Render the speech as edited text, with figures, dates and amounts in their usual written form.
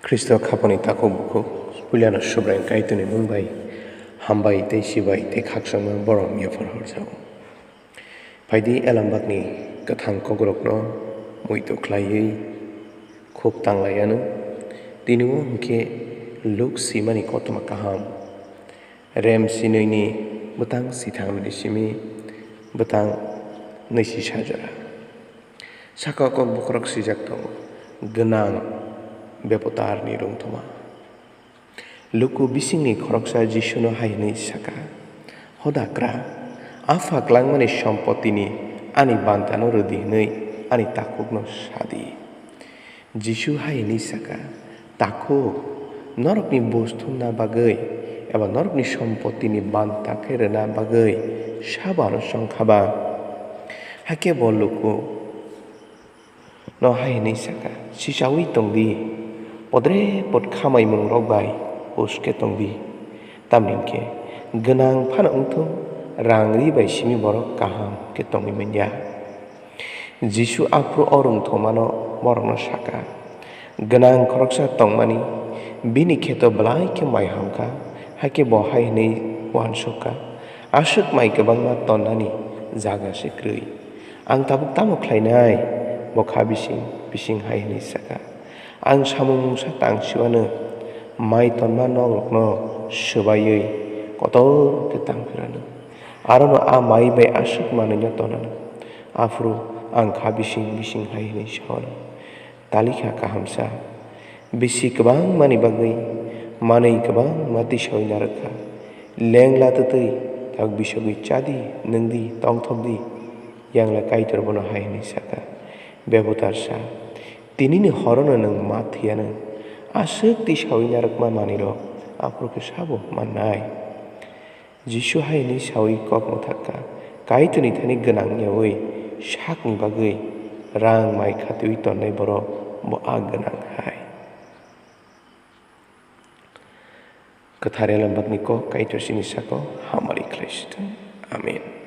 Kristo khapani tako buku puliano sobrang kaituni mumbai hambai te sibai te khaksang borom ya farhor jau paidi elambakni kathang kogrokno muito khlaiei khop tanglayanu tiniu hingke luk simani kotoma kaham rem sinoini butang sithangni simi butang naisi sajara sakakok bukrok sijak tongo genang bepotar ni rungtoma luku bisingni khoroksa jisuno haini saka hodakra afak langmani sampotini ani bantano rudinei ani takukno sadi jisu haini saka takuk norokni bosthumna bagai eba norokni sampotini banta kherena bagai sabano songkhaba hake boluku no haini saka sisawi tongdi podre pod khamai mung rokbai uske tongbi tamninke genang phana ungthum rangri bai simi borok kaham ke tongi menya jisu apro orung thomano borokno saka genang khoroksa tongmani bini kheto blai ke mai hamka hake bo hai nei wansoka asuk mai kebangma tonani jaga sekrui ang tabuk tamo khlainai bo khabising bising hai nei saka ang samung sa tangsiwano mai tonma nogrokno subaiei kotor ke tangphirano arono a mai bai asuk mananya tonano afru ang khabising bising hai nei sawana talikha kahamsa bisi kebang mani bagai manei kebang mati soina rakha lengla tutui tak bisogui chadi nengdi tongthobdi yangla kaitor bono hai nei saka bebotarsa tinini horono nang mathiana asuk ti sawina rakma maniro apro ke sabo manai jisu hai ni sawi kok muthaka kaituni thani genang yawi sakni bagai rang mai khatui tonai boro bo aganang hai kathare lambakni ko kaitor sini sako hamari khlaistan amin